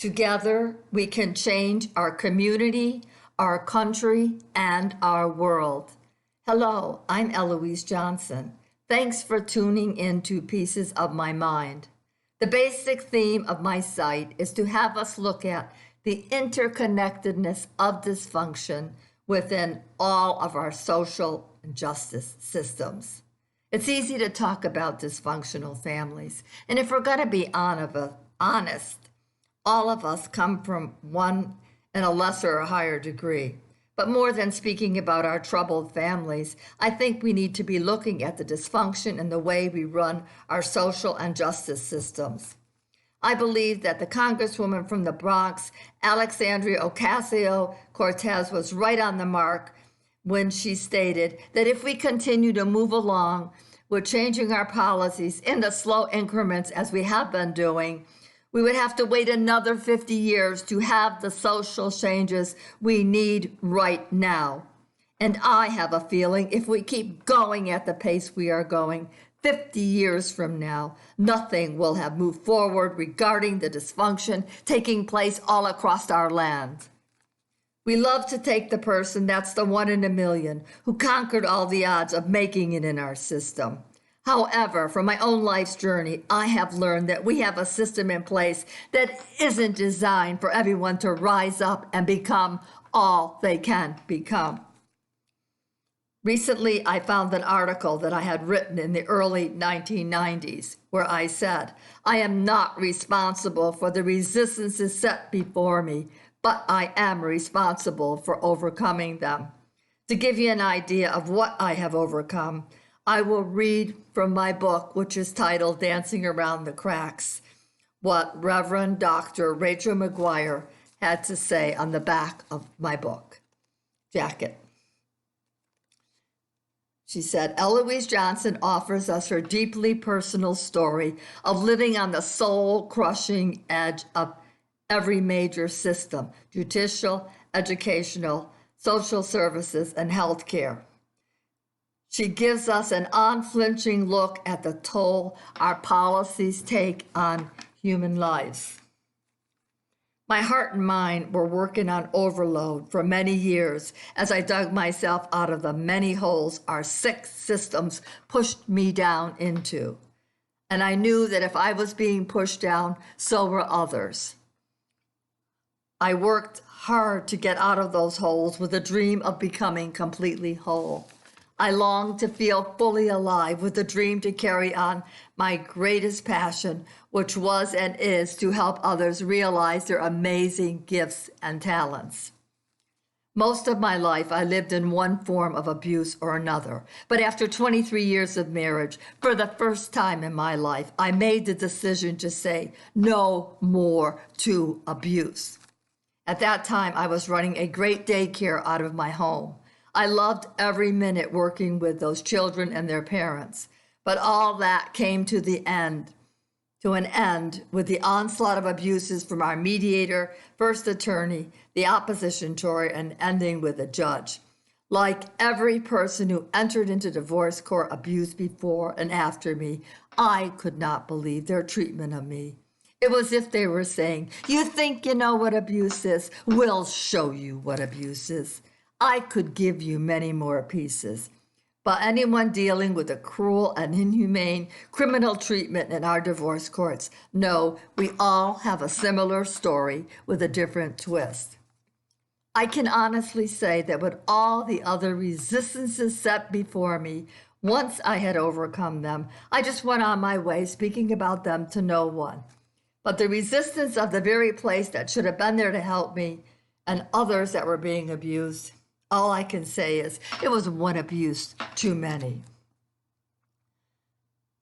Together, we can change our community, our country, and our world. Hello, I'm Eloise Johnson. Thanks for tuning in to Pieces of My Mind. The basic theme of my site is to have us look at the interconnectedness of dysfunction within all of our social and justice systems. It's easy to talk about dysfunctional families, and if we're going to be honest, all of us come from one in a lesser or higher degree. But more than speaking about our troubled families, I think we need to be looking at the dysfunction in the way we run our social and justice systems. I believe that the Congresswoman from the Bronx, Alexandria Ocasio-Cortez, was right on the mark when she stated that if we continue to move along with changing our policies in the slow increments as we have been doing, we would have to wait another 50 years to have the social changes we need right now. And I have a feeling if we keep going at the pace we are going, 50 years from now, nothing will have moved forward regarding the dysfunction taking place all across our land. We love to take the person that's the one in a million who conquered all the odds of making it in our system. However, from my own life's journey, I have learned that we have a system in place that isn't designed for everyone to rise up and become all they can become. Recently, I found an article that I had written in the early 1990s where I said, I am not responsible for the resistances set before me, but I am responsible for overcoming them. To give you an idea of what I have overcome, I will read from my book, which is titled Dancing Around the Cracks, what Reverend Dr. Rachel McGuire had to say on the back of my book jacket. She said, Eloise Johnson offers us her deeply personal story of living on the soul-crushing edge of every major system, judicial, educational, social services, and healthcare. She gives us an unflinching look at the toll our policies take on human lives. My heart and mind were working on overload for many years as I dug myself out of the many holes our sick systems pushed me down into. And I knew that if I was being pushed down, so were others. I worked hard to get out of those holes with a dream of becoming completely whole. I longed to feel fully alive with the dream to carry on my greatest passion, which was and is to help others realize their amazing gifts and talents. Most of my life, I lived in one form of abuse or another. But after 23 years of marriage, for the first time in my life, I made the decision to say no more to abuse. At that time, I was running a great daycare out of my home. I loved every minute working with those children and their parents, but all that came to an end with the onslaught of abuses from our mediator, first attorney, the opposition lawyer, and ending with a judge. Like every person who entered into divorce court abuse before and after me, I could not believe their treatment of me. It was as if they were saying, you think you know what abuse is? We'll show you what abuse is. I could give you many more pieces, but anyone dealing with a cruel and inhumane criminal treatment in our divorce courts know we all have a similar story with a different twist. I can honestly say that with all the other resistances set before me, once I had overcome them, I just went on my way speaking about them to no one. But the resistance of the very place that should have been there to help me and others that were being abused, all I can say is it was one abuse too many.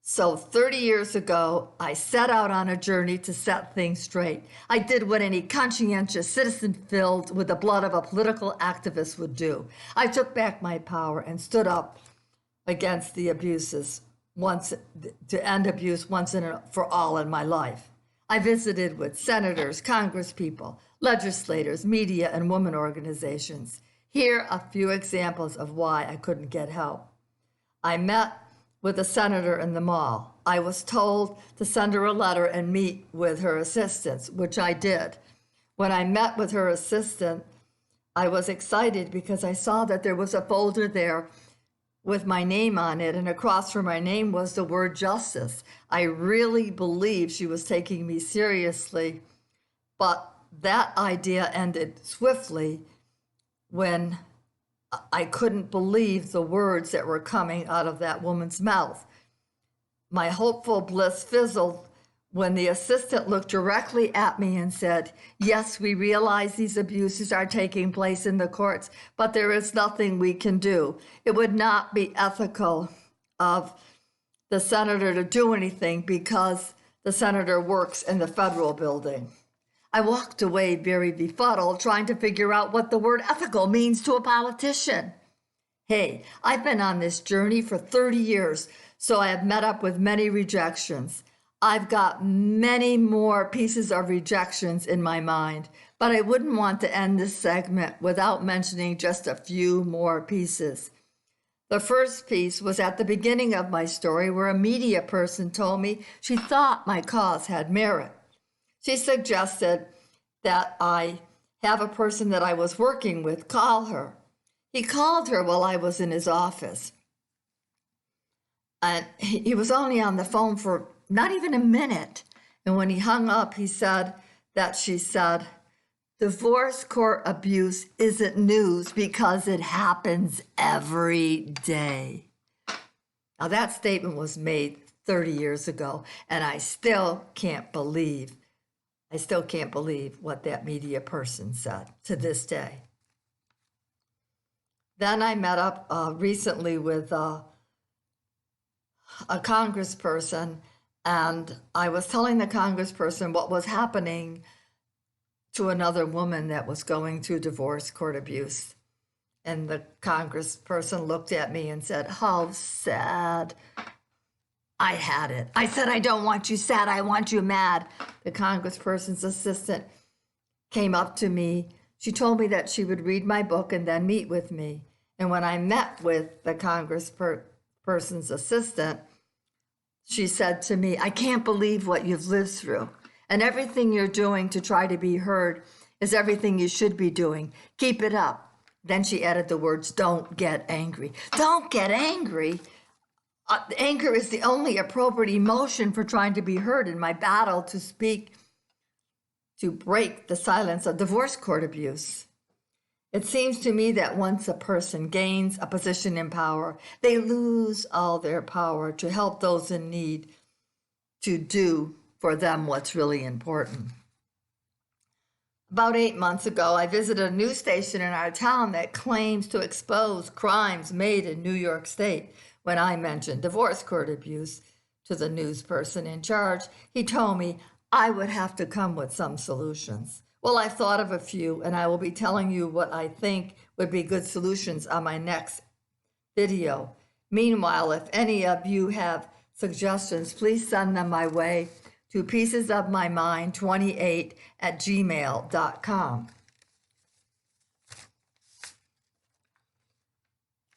So 30 years ago, I set out on a journey to set things straight. I did what any conscientious citizen filled with the blood of a political activist would do. I took back my power and stood up against the abuses to end abuse once and for all in my life. I visited with senators, congresspeople, legislators, media, and women organizations. Here are a few examples of why I couldn't get help. I met with a senator in the mall. I was told to send her a letter and meet with her assistants, which I did. When I met with her assistant, I was excited because I saw that there was a folder there with my name on it, and across from my name was the word justice. I really believed she was taking me seriously, but that idea ended swiftly when I couldn't believe the words that were coming out of that woman's mouth. My hopeful bliss fizzled when the assistant looked directly at me and said, "Yes, we realize these abuses are taking place in the courts, but there is nothing we can do. It would not be ethical of the senator to do anything because the senator works in the federal building." I walked away very befuddled, trying to figure out what the word ethical means to a politician. Hey, I've been on this journey for 30 years, so I have met up with many rejections. I've got many more pieces of rejections in my mind, but I wouldn't want to end this segment without mentioning just a few more pieces. The first piece was at the beginning of my story where a media person told me she thought my cause had merit. She suggested that I have a person that I was working with call her. He called her while I was in his office. And he was only on the phone for not even a minute. And when he hung up, he said that she said, "Divorce court abuse isn't news because it happens every day." Now, that statement was made 30 years ago, and I still can't believe what that media person said to this day. Then I met up recently with a congressperson, and I was telling the congressperson what was happening to another woman that was going through divorce court abuse. And the congressperson looked at me and said, "How sad." I had it. I said, "I don't want you sad, I want you mad." The congressperson's assistant came up to me. She told me that she would read my book and then meet with me. And when I met with the congressperson's assistant, she said to me, "I can't believe what you've lived through. And everything you're doing to try to be heard is everything you should be doing. Keep it up." Then she added the words, "Don't get angry." Don't get angry. Anger is the only appropriate emotion for trying to be heard in my battle to speak, to break the silence of divorce court abuse. It seems to me that once a person gains a position in power, they lose all their power to help those in need to do for them what's really important. About 8 months ago, I visited a news station in our town that claims to expose crimes made in New York State. When I mentioned divorce court abuse to the news person in charge, he told me I would have to come with some solutions. Well, I've thought of a few, and I will be telling you what I think would be good solutions on my next video. Meanwhile, if any of you have suggestions, please send them my way to piecesofmymind28@gmail.com.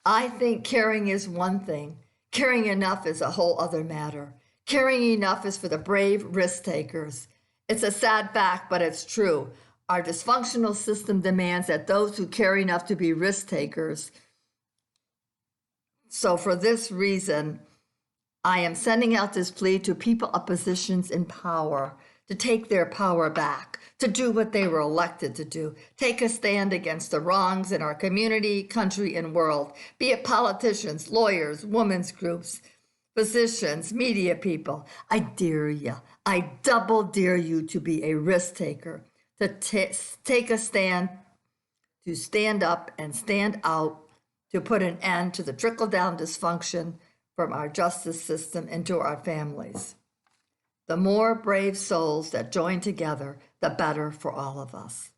I think caring is one thing. Caring enough is a whole other matter. Caring enough is for the brave risk takers. It's a sad fact, but it's true. Our dysfunctional system demands that those who care enough to be risk takers. So for this reason, I am sending out this plea to people of positions in power to take their power back, to do what they were elected to do. Take a stand against the wrongs in our community, country, and world, be it politicians, lawyers, women's groups, physicians, media people. I dare you, I double dare you to be a risk taker, to take a stand, to stand up and stand out, to put an end to the trickle-down dysfunction from our justice system into our families. The more brave souls that join together, the better for all of us.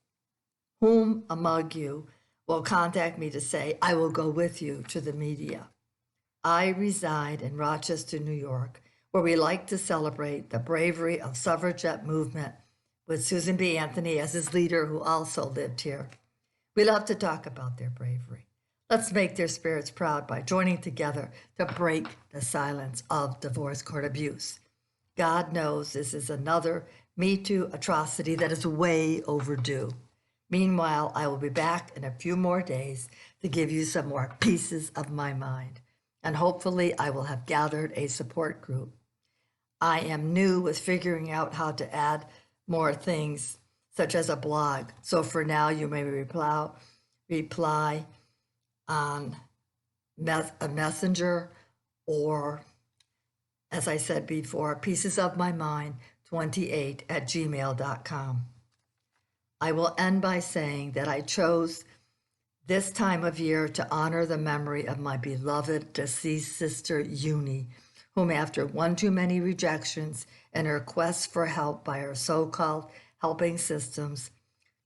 Whom among you will contact me to say, "I will go with you to the media"? I reside in Rochester, New York, where we like to celebrate the bravery of suffragette movement with Susan B. Anthony as his leader, who also lived here. We love to talk about their bravery. Let's make their spirits proud by joining together to break the silence of divorce court abuse. God knows this is another Me Too atrocity that is way overdue. Meanwhile, I will be back in a few more days to give you some more pieces of my mind. And hopefully, I will have gathered a support group. I am new with figuring out how to add more things, such as a blog. So for now, you may reply on a messenger, or, as I said before, pieces of my mind 28 at gmail.com. I will end by saying that I chose this time of year to honor the memory of my beloved deceased sister Uni, whom, after one too many rejections and her quest for help by her so-called helping systems,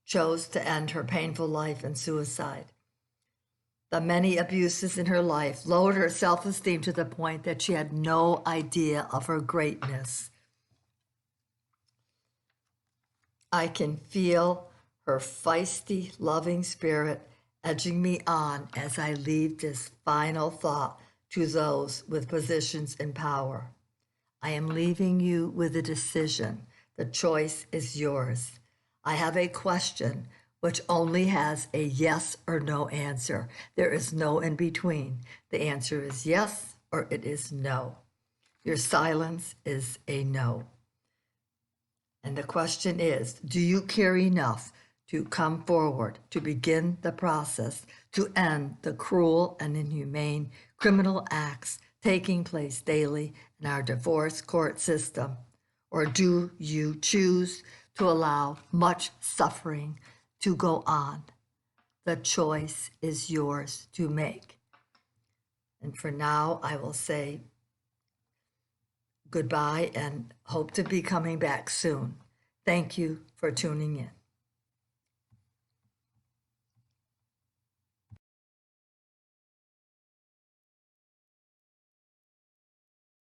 chose to end her painful life in suicide. The many abuses in her life lowered her self-esteem to the point that she had no idea of her greatness. I can feel her feisty, loving spirit edging me on as I leave this final thought to those with positions in power. I am leaving you with a decision. The choice is yours. I have a question which only has a yes or no answer. There is no in between. The answer is yes or it is no. Your silence is a no. And the question is, do you care enough to come forward, to begin the process, to end the cruel and inhumane criminal acts taking place daily in our divorce court system? Or do you choose to allow much suffering to go on? The choice is yours to make. And for now, I will say goodbye and hope to be coming back soon. Thank you for tuning in.